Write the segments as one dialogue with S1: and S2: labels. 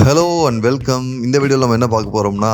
S1: Hello and welcome. இந்த வீடியோவில் நம்ம என்ன பார்க்க போகிறோம்னா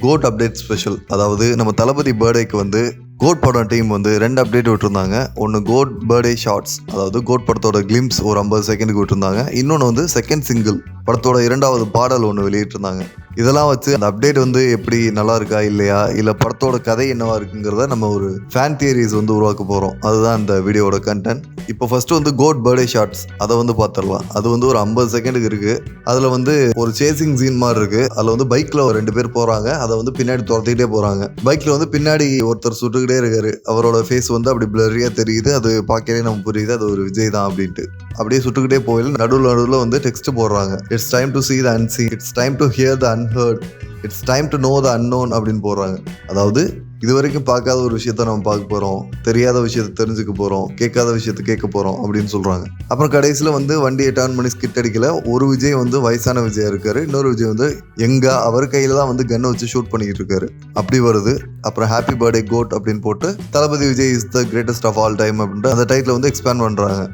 S1: கோட் அப்டேட் ஸ்பெஷல். அதாவது நம்ம தளபதி பர்த்டேக்கு வந்து கோட் படம் டீம் வந்து 2 அப்டேட் விட்டுருந்தாங்க. ஒன்று கோட் பர்த்டே ஷார்ட்ஸ், அதாவது கோட் படத்தோட கிளிம்ஸ் ஒரு 50 செகண்டுக்கு விட்டுருந்தாங்க. இன்னொன்று வந்து செகண்ட் சிங்கிள் படத்தோட 2வது பாடல் ஒன்று வெளியிட்டிருந்தாங்க. இதெல்லாம் வச்சு அந்த அப்டேட் வந்து எப்படி நல்லா இருக்கா இல்லையா, இல்லை படத்தோட கதை என்னவா இருக்குங்கிறத நம்ம ஒரு ஃபேன் தியரிஸ் வந்து உருவாக்க போகிறோம். அதுதான் இந்த வீடியோட கண்டென்ட். இப்போ ஃபர்ஸ்ட் வந்து கோட் பர்த்டே ஷார்ட்ஸ் அதை வந்து பார்த்துடலாம். அது வந்து ஒரு 50 செகண்டுக்கு இருக்குது. அதில் வந்து ஒரு சேசிங் சீன் மாதிரி இருக்குது. அதில் வந்து பைக்கில் 2 பேர் போகிறாங்க. அதை வந்து பின்னாடி துரத்திக்கிட்டே போகிறாங்க. பைக்கில் வந்து பின்னாடி ஒருத்தர் சுட்டுக்கிட்டே இருக்காரு. அவரோட ஃபேஸ் வந்து அப்படி பிளரியாக தெரியுது. அது பார்க்கவே நம்ம புரியுது அது ஒரு விஜய் தான் அப்படின்ட்டு. அப்படியே சுட்டுக்கிட்டே போயில நடுவில் வந்து டெக்ஸ்ட் போடுறாங்க. It's time to see the unseen, it's time to hear the unheard, it's time to know the unknown அப்படின்னு போடுறாங்க. அதாவது இது வரைக்கும் பார்க்காத ஒரு விஷயத்த நம்ம பார்க்க போகிறோம், தெரியாத விஷயத்த தெரிஞ்சுக்க போகிறோம், கேட்காத விஷயத்த கேட்க போகிறோம் அப்படின்னு சொல்கிறாங்க. அப்புறம் கடைசியில் வந்து வண்டியை டர்ன் பண்ணி ஸ்கிட் அடிக்கல. ஒரு விஜய் வந்து வயசான விஜயா இருக்காரு, இன்னொரு விஜய் வந்து எங்கா அவர் கையில் தான் வந்து கன்னை வச்சு ஷூட் பண்ணிக்கிட்டு இருக்காரு. அப்படி வருது. அப்புறம் ஹாப்பி பர்த்டே கோட் அப்படின்னு போட்டு Thalapathy Vijay is the greatest of all time அப்படின்ட்டு அந்த டைட்டில் வந்து எக்ஸ்பேண்ட் பண்ணுறாங்க.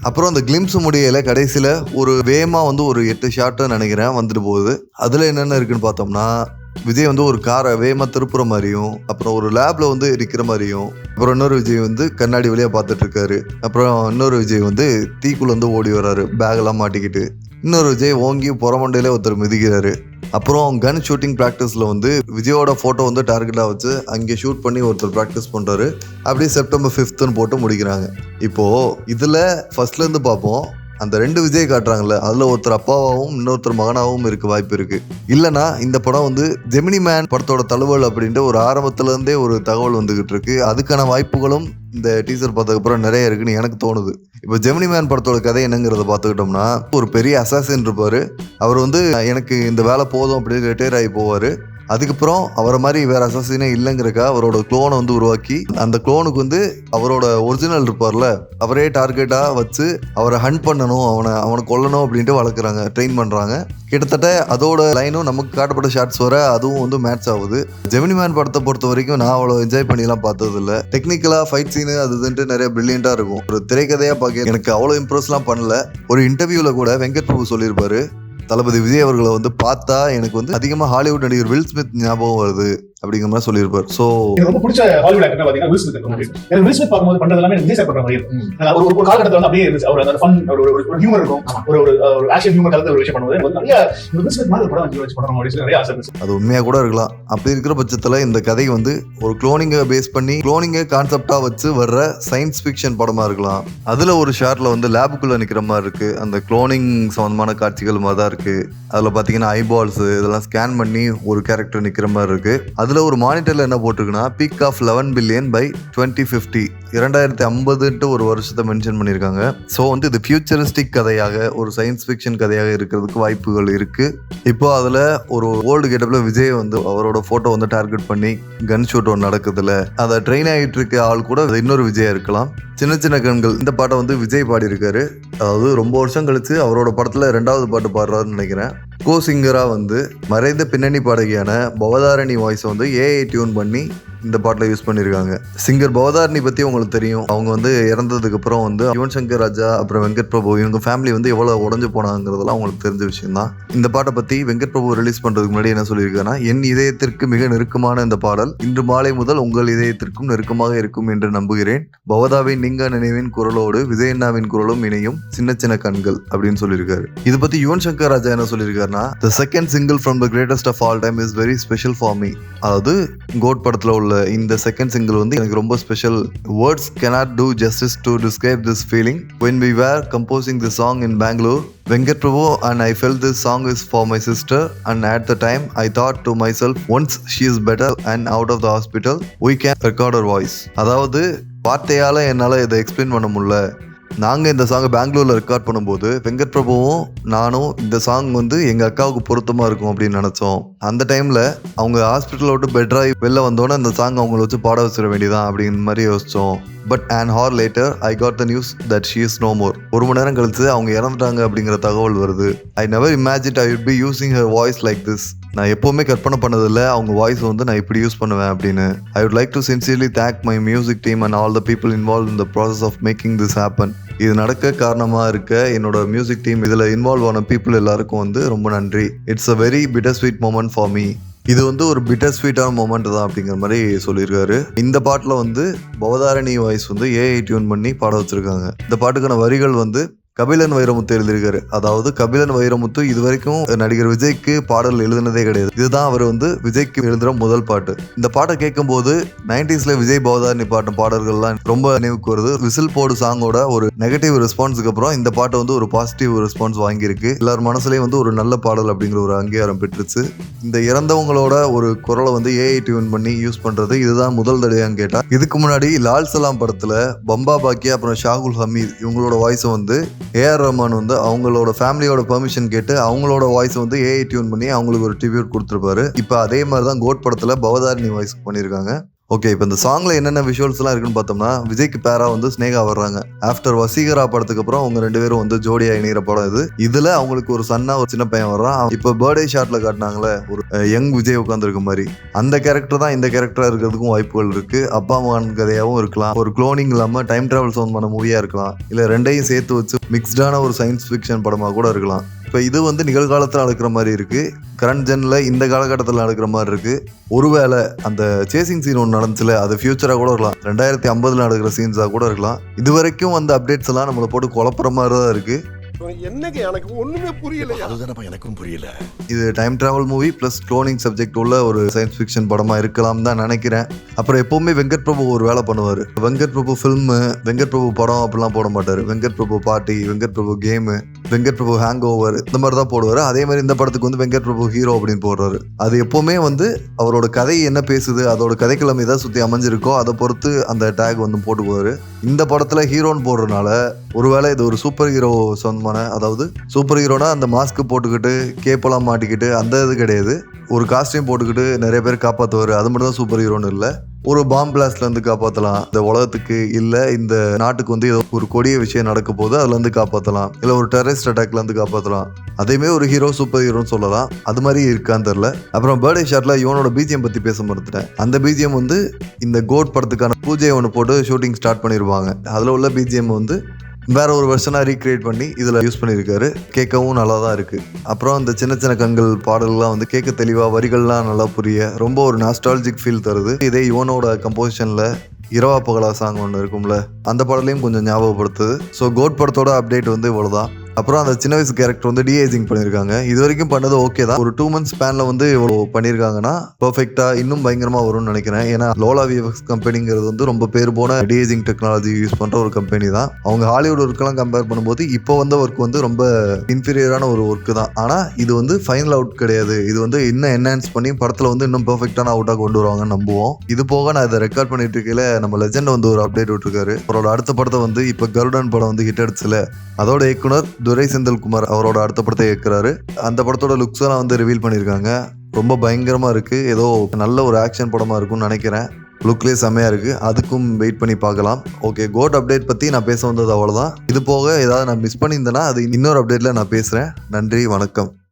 S1: அப்புறம் அந்த கிளிம்ஸ் முடியல கடைசியில் ஒரு வேமா வந்து ஒரு 8 ஷாட்டு நினைக்கிறேன் வந்துட்டு போகுது. அதில் என்னென்ன இருக்குன்னு பார்த்தோம்னா விஜய் வந்து ஒரு காரை வேகமாக திருப்புற மாதிரியும், அப்புறம் ஒரு லேப்ல வந்து இருக்கிற மாதிரியும், அப்புறம் இன்னொரு விஜய் வந்து கண்ணாடி வழியாக பார்த்துட்டு இருக்காரு. அப்புறம் இன்னொரு விஜய் வந்து தீக்குள்ள வந்து ஓடி வர்றாரு பேகெல்லாம் மாட்டிக்கிட்டு. இன்னொரு விஜய் ஓங்கி புறமண்டையிலே ஒருத்தர் மிதிக்கிறாரு. அப்புறம் கன் ஷூட்டிங் ப்ராக்டிஸில் வந்து விஜயோட ஃபோட்டோ வந்து டார்கெட்டாக வச்சு அங்கே ஷூட் பண்ணி ஒருத்தர் ப்ராக்டிஸ் பண்ணுறாரு. அப்படியே செப்டம்பர் 5th போட்டு முடிக்கிறாங்க. இப்போது இதில் ஃபர்ஸ்ட்லேருந்து பார்ப்போம். அந்த 2 விஜய் காட்டுறாங்கல்ல, அதில் ஒருத்தர் அப்பாவாகவும் இன்னொருத்தர் மகனாகவும் இருக்க வாய்ப்பு இருக்குது. இல்லைனா இந்த படம் வந்து ஜெமினி மேன் படத்தோட தழுவல் அப்படின்ட்டு ஒரு ஆரம்பத்துலேருந்தே ஒரு தகவல் வந்துக்கிட்டு இருக்கு. அதுக்கான வாய்ப்புகளும் இந்த டீசர் பார்த்ததுக்கப்புறம் நிறைய இருக்குன்னு எனக்கு தோணுது. இப்போ ஜெமினி மேன் படத்தோட கதை என்னங்கிறத பார்த்துக்கிட்டோம்னா, ஒரு பெரிய அசாசின் இருப்பார். அவர் வந்து எனக்கு இந்த வேலை போதும் அப்படின்னு ரிட்டையர் ஆகி போவார். அதுக்கப்புறம் அவரை மாதிரி வேற அசாசினே இல்லைங்கிறக்கா அவரோட குளோனை வந்து உருவாக்கி அந்த குளோனுக்கு வந்து அவரோட ஒரிஜினல் இருப்பார்ல அவரே டார்கெட்டாக வச்சு அவரை ஹண்ட் பண்ணணும், அவனை கொல்லணும் அப்படின்ட்டு வளர்க்குறாங்க, ட்ரெயின் பண்ணுறாங்க. கிட்டத்தட்ட அதோட லைனும் நமக்கு காட்டப்பட்ட ஷார்ட்ஸ் வர அதுவும் வந்து மேட்ச் ஆகுது. ஜெமினி மேன் படத்தை பொறுத்த வரைக்கும் நான் அவ்வளோ என்ஜாய் பண்ணிலாம் பார்த்ததில்ல. டெக்னிக்கலாக ஃபைட் சீனு அதுன்ட்டு நிறைய பிரில்லியண்டாக இருக்கும். ஒரு திரைக்கதையாக பார்க்க எனக்கு அவ்வளோ இம்ப்ரெஸ்லாம் பண்ணல. ஒரு இன்டர்வியூவில் கூட வெங்கட் பிரபு சொல்லியிருப்பாரு, தளபதி விஜய் அவர்களை வந்து பார்த்தா எனக்கு வந்து அதிகமாக ஹாலிவுட் நடிகர் வில் ஸ்மித் ஞாபகம் வருது அப்படிங்கிற மாதிரி சொல்லியிருப்பார். ஸோ
S2: ரொம்ப பிடிச்ச ஹாலிவுட் ஆக்டர் பார்த்தீங்கன்னா வில் ஸ்மித். எனக்கு வில் ஸ்மித் பார்க்கும்போது பண்றது எல்லாமே விஜய் சார் பண்ற மாதிரி இருக்கும். ஒரு காலகட்டத்தில் வந்து அப்படியே இருந்துச்சு. அவர் அந்த ஃபன் ஒரு ஹியூமர் இருக்கும், ஒரு ஆக்ஷன் ஹியூமர் கலந்து ஒரு விஷயம் பண்ணும்போது நிறைய வில் ஸ்மித் மாதிரி படம் வச்சு பண்ற மாதிரி நிறைய ஆசை இருந்துச்சு.
S1: அது உண்மையாக கூட இருக்கலாம். அப்படி இருக்கிற பட்சத்தில் இந்த கதை வந்து ஒரு குளோனிங்கை பேஸ் பண்ணி குளோனிங்கை கான்செப்டாக வச்சு வர்ற சயின்ஸ் ஃபிக்ஷன் படமாக இருக்கலாம். அதில் ஒரு ஷார்ட்ல வந்து லேபுக்குள்ளே நிற்கிற மாதிரி இருக்கு. அந்த குளோனிங் சம்பந்தமான காட்சிகள் மாதிரி தான் இருக்கு. அதில் பார்த்தீங்கன்னா ஐபால்ஸ் இதெல்லாம் ஸ்கேன் பண்ணி ஒரு கேரக்டர் நிற்கிற மாதிரி இருக்கு. அதில் ஒரு மானிட்டரில் என்ன போட்டிருக்குன்னா பீக் ஆஃப் 11 பில்லியன் பை 2050 2050 ஒரு வருஷத்தை மென்ஷன் பண்ணியிருக்காங்க. ஸோ வந்து இது ஃபியூச்சரிஸ்டிக் கதையாக ஒரு சயின்ஸ் ஃபிக்ஷன் கதையாக இருக்கிறதுக்கு வாய்ப்புகள் இருக்கு. இப்போ அதில் ஒரு ஓல்டு கெட்டப்பில் விஜய் வந்து அவரோட ஃபோட்டோ வந்து டார்கெட் பண்ணி கன் ஷூட் ஒன்று நடக்குதுல, அதை ட்ரெயின் ஆகிட்டு இருக்க ஆள் கூட இன்னொரு விஜயா இருக்கலாம். சின்ன சின்ன கண்கள் இந்த பாட்டை வந்து விஜய் பாடியிருக்காரு. அதாவது ரொம்ப வருஷம் கழிச்சு அவரோட படத்தில் 2வது பாட்டு பாடுறாருன்னு நினைக்கிறேன். கோ சிங்கரா வந்து மறைந்த பின்னணி பாடகியான பவதாரணி வாய்ஸை வந்து ஏஐ டியூன் பண்ணி இந்த பாட்டில் யூஸ் பண்ணியிருக்காங்க. சிங்கர் பவதாரணி பற்றி உங்களுக்கு தெரியும். அவங்க வந்து இறந்ததுக்கு அப்புறம் வந்து யுவன் சங்கர் ராஜா அப்புறம் வெங்கட் பிரபு இவங்க ஃபேமிலி வந்து எவ்வளோ உடஞ்சு போனாங்கிறதெல்லாம் உங்களுக்கு தெரிஞ்ச விஷயம் தான். இந்த பாட்டை பற்றி வெங்கட் பிரபு ரிலீஸ் பண்ணுறதுக்கு முன்னாடி என்ன சொல்லியிருக்காருன்னா, என் இதயத்திற்கு மிக நெருக்கமான இந்த பாடல் இன்று மாலை முதல் உங்கள் இதயத்திற்கும் நெருக்கமாக இருக்கும் என்று நம்புகிறேன். பவதாவின் நீங்க நினைவின் குரலோடு விஜயண்ணாவின் குரலும் இணையும் சின்ன சின்ன கண்கள் அப்படின்னு சொல்லியிருக்காரு. இதை பற்றி யுவன் சங்கர் ராஜா என்ன சொல்லியிருக்காருன்னா, the second single from the greatest of all time is very special for me. அதாவது கோட் படத்தில் உள்ள இந்த செகண்ட் சிங்கிள் வந்து எனக்கு ரொம்ப special. Words cannot do justice to describe this feeling. When we were composing the song in Bangalore, Venkat Prabhu and I felt this song is for my sister, and at the time I thought to myself, once she is better and out of the hospital, we can record her voice. அதாவது வார்த்தையால் என்னால் இதை explain பண்ண முடியல. நாங்கள் இந்த சாங்கை பெங்களூரில் ரெக்கார்ட் பண்ணும்போது வெங்கட் பிரபுவும் நானும் இந்த சாங் வந்து எங்கள் அக்காவுக்கு பொருத்தமாக இருக்கும் அப்படின்னு நினச்சோம். அந்த டைமில் அவங்க ஹாஸ்பிட்டலை விட்டு பெட்டராகி வெளில வந்தோன்னே அந்த சாங் அவங்கள வச்சு பாட வச்சிட வேண்டியதான் அப்படிங்கிற மாதிரி யோசித்தோம். But an hour later I got the news that she is no more. 1 மணி நேரம் கழிச்சு அவங்க இறந்துட்டாங்க அப்படிங்கிற தகவல் வருது. I never imagined I would be using her voice like this. நான் எப்போவுமே கற்பனை பண்ணதில்லை அவங்க வாய்ஸ் வந்து நான் இப்படி யூஸ் பண்ணுவேன் அப்படின்னு. I would like to sincerely thank my music team and all the people involved in the process of making this happen. இது நடக்க காரணமாக இருக்க என்னோட மியூசிக் டீம், இதில் இன்வால்வ் ஆன பீப்புள் எல்லாருக்கும் வந்து ரொம்ப நன்றி. It's a very bitter sweet moment for me. இது வந்து ஒரு பிட்டர் ஸ்வீட்டான மொமெண்ட் தான் அப்படிங்கிற மாதிரி சொல்லியிருக்காரு. இந்த பாட்டில் வந்து பவதாரணி வாய்ஸ் வந்து ஏஐ டியூன் பண்ணி பாட வச்சிருக்காங்க. இந்த பாட்டுக்கான வரிகள் வந்து கபிலன் வைரமுத்து எழுதியிருக்காரு. அதாவது கபிலன் வைரமுத்து இது வரைக்கும் நடிகர் விஜய்க்கு பாடல் எழுதுனதே கிடையாது. இதுதான் அவர் வந்து விஜய்க்கு எழுதுற முதல் பாட்டு. இந்த பாட்டை கேட்கும்போது 90ஸ்ல விஜய் பவதாரணி பாட்டு பாடல்கள்லாம் ரொம்ப நினைவுக்கு வருது. விசில் போடு சாங்கோட ஒரு நெகட்டிவ் ரெஸ்பான்ஸுக்கு அப்புறம் இந்த பாட்டை வந்து ஒரு பாசிட்டிவ் ரெஸ்பான்ஸ் வாங்கியிருக்கு. எல்லார் மனசுலயும் வந்து ஒரு நல்ல பாடல் அப்படிங்கிற ஒரு அங்கீகாரம் பெற்றுச்சு. இந்த இறந்தவங்களோட ஒரு குரலை வந்து ஏஐ டியூன் பண்ணி யூஸ் பண்றது இதுதான் முதல் தடவையான்னு கேட்டா, இதுக்கு முன்னாடி லால் சலாம் படத்துல பம்பா பாக்கியா அப்புறம் ஷாகுல் ஹமீத் இவங்களோட வாய்ஸை வந்து ஏஆர் ரஹ்மான் வந்து அவங்களோட ஃபேமிலியோட பெர்மிஷன் கேட்டு அவங்களோட வாய்ஸ் வந்து ஏஐ டியூன் பண்ணி அவங்களுக்கு ஒரு ட்ரிபியூட் கொடுத்துருப்பாரு. இப்போ அதே மாதிரி தான் கோட் படத்துல பவதாரணி வாய்ஸ் பண்ணியிருக்காங்க. ஓகே, இப்போ இந்த சாங்ல என்னென்ன விஷுவல்ஸ்லாம் இருக்குன்னு பார்த்தோம்னா, விஜய்க்கு பேரா வந்து ஸ்னேகா வர்றாங்க. ஆஃப்டர் வசீகரா படத்துக்கு அப்புறம் அவங்க 2 பேரும் வந்து ஜோடியா இணைகிற படம் இது. இதுல அவங்களுக்கு ஒரு சன்னா ஒரு சின்ன பையன் வர்றான். இப்போ பர்த்டே ஷாட்ல காட்டினாங்களே ஒரு யங் விஜய் உட்காந்துருக்க மாதிரி, அந்த கேரக்டர் தான் இந்த கேரக்டரா இருக்கிறதுக்கும் வாய்ப்புகள் இருக்கு. அப்பா மகன் கதையாகவும் இருக்கலாம், ஒரு குளோனிங் இல்லாம டைம் டிராவல் சம்பந்தமான மூவியா இருக்கலாம், இல்ல ரெண்டையும் சேர்த்து வச்சு மிக்ஸ்டான ஒரு சயின்ஸ் ஃபிக்ஷன் படமா கூட இருக்கலாம். இப்போ இது வந்து நிகழ்காலத்தில் நடக்கிற மாதிரி இருக்கு, கரண்ட் ஜென்ல இந்த காலகட்டத்தில் நடக்கிற மாதிரி இருக்கு. ஒருவேளை அந்த சேசிங் சீன் ஒன்று நடந்துச்சுல, அது ஃபியூச்சராக கூட இருக்கலாம், 2050 நடக்கிற சீன்ஸாக கூட இருக்கலாம். இது வரைக்கும் அந்த அப்டேட்ஸ் எல்லாம் நம்மளை போட்டு குழப்புற மாதிரி தான் இருக்கு.
S3: என்னங்க எனக்கு ஒண்ணுமே புரியல. அதுதானப்பா எனக்கும் புரியல.
S1: இது time travel movie plus cloning subject உள்ள ஒரு சயின்ஸ் ஃபிக்ஷன் படமா இருக்கலாம் தான் நினைக்கிறேன். அப்புறம் எப்பவுமே வெங்கட் பிரபு ஒரு வேலை பண்ணுவார். வெங்கட் பிரபு ஃபில்மு, வெங்கட் பிரபு படம் அப்படிலாம் போட மாட்டார். Venkat Prabhu party, Venkat Prabhu game, Venkat Prabhu hang over இந்த மாதிரி தான் போடுவார். அதே மாதிரி இந்த படத்துக்கு வந்து வெங்கட் பிரபு ஹீரோ அப்படின்னு போடுறாரு. அது எப்பவுமே வந்து அவரோட கதை என்ன பேசுது, அதோட கதைக்கிழமை தான் சுற்றி அமைஞ்சிருக்கோ அதை பொறுத்து அந்த டேக் வந்து போட்டுக்குவார். இந்த படத்தில் ஹீரோன்னு போடுறதுனால ஒருவேளை இது ஒரு சூப்பர் ஹீரோ சொந்தமான, அதாவது சூப்பர் ஹீரோனா அந்த மாஸ்க் போட்டுக்கிட்டு கேப்பெல்லாம் மாட்டிக்கிட்டு அந்த இது கிடையாது. ஒரு காஸ்டியூம் போட்டுக்கிட்டு நிறைய பேர் காப்பாற்றுவார், அது மட்டும் தான் சூப்பர் ஹீரோன்னு இல்லை. ஒரு பாம் பிளாஸ்ட்ல இருந்து காப்பாற்றலாம், இந்த உலகத்துக்கு இல்லை இந்த நாட்டுக்கு வந்து ஏதோ ஒரு கொடிய விஷயம் நடக்க போது அதுல இருந்து காப்பாற்றலாம், இல்லை ஒரு டெரரிஸ்ட் அட்டாக்ல இருந்து காப்பாற்றலாம். அதையுமே ஒரு ஹீரோ சூப்பர் ஹீரோன்னு சொல்லலாம். அது மாதிரி இருக்கான்னு தெரியல. அப்புறம் பர்த்டே ஷாட்ல இவனோட பிஜிஎம் பத்தி பேச மறுத்துட்டேன். அந்த பிஜிஎம் வந்து இந்த கோட் படத்துக்கான பூஜை ஒன்று போட்டு ஷூட்டிங் ஸ்டார்ட் பண்ணிருப்பாங்க. அதுல உள்ள பிஜிஎம் வந்து வேற ஒரு வெர்ஷனாக ரீக்ரியேட் பண்ணி இதில் யூஸ் பண்ணியிருக்காரு. கேட்கவும் நல்லா தான் இருக்குது. அப்புறம் அந்த சின்ன சின்ன கண்கள் பாடல்கள்லாம் வந்து கேட்க தெளிவாக, வரிகள்லாம் நல்லா புரிய ரொம்ப ஒரு நாஸ்டாலஜிக் ஃபீல் தருது. இதே யுவனோட கம்போசிஷனில் இரவா பகலா சாங் ஒன்று இருக்கும்ல, அந்த பாடலையும் கொஞ்சம் ஞாபகப்படுத்துது. ஸோ கோட் படத்தோட அப்டேட் வந்து இவ்வளோதான். அப்புறம் அந்த சின்ன வயசு கேரக்டர் வந்து டிஏஜிங் பண்ணியிருக்காங்க. இது வரைக்கும் பண்ணது ஓகே தான். ஒரு 2 months ஸ்பேனில் வந்து இவ்வளோ பண்ணியிருக்காங்கன்னா பர்ஃபெக்டாக இன்னும் பயங்கரமாக வரும்னு நினைக்கிறேன். ஏன்னா லோலா விஎஃப்எக்ஸ் கம்பெனிங்கிறது வந்து ரொம்ப பேர் போன டிஏஜிங் டெக்னாலஜி யூஸ் பண்ணுற ஒரு கம்பெனி தான். அவங்க ஹாலிவுட் ஒர்க்கெல்லாம் கம்பேர் பண்ணும்போது இப்போ வந்த ஒர்க் வந்து ரொம்ப இன்ஃபீரியரான ஒரு ஒர்க்கு தான். ஆனால் இது வந்து ஃபைனல் அவுட் கிடையாது. இது வந்து இன்னும் என்ஹான்ஸ் பண்ணி படத்தில் வந்து இன்னும் பர்ஃபெக்டான அவுட்டாக கொண்டு வருவாங்கன்னு நம்புவோம். இது போக நான் இதை ரெக்கார்ட் பண்ணிட்டு இருக்கையில நம்ம லெஜெண்ட் வந்து ஒரு அப்டேட் விட்டுருக்காரு. அவரோட அடுத்த படத்தை வந்து இப்போ கருடன் படம் வந்து ஹிட் அடிச்சுல, அதோட இயக்குனர் துரை செந்தில்குமார் அவரோட அடுத்த படத்தை இயக்குறாரு. அந்த படத்தோட லுக்ஸ் எல்லாம் வந்து ரிவீல் பண்ணியிருக்காங்க. ரொம்ப பயங்கரமா இருக்கு. ஏதோ நல்ல ஒரு ஆக்ஷன் படமா இருக்கும்னு நினைக்கிறேன். லுக்லேயே செம்மையா இருக்கு. அதுக்கும் வெயிட் பண்ணி பார்க்கலாம். ஓகே, கோட் அப்டேட் பத்தி நான் பேச வந்தது அவ்வளவுதான். இது போக ஏதாவது நான் மிஸ் பண்ணியிருந்தேன்னா அது இன்னொரு அப்டேட்ல நான் பேசுறேன். நன்றி, வணக்கம்.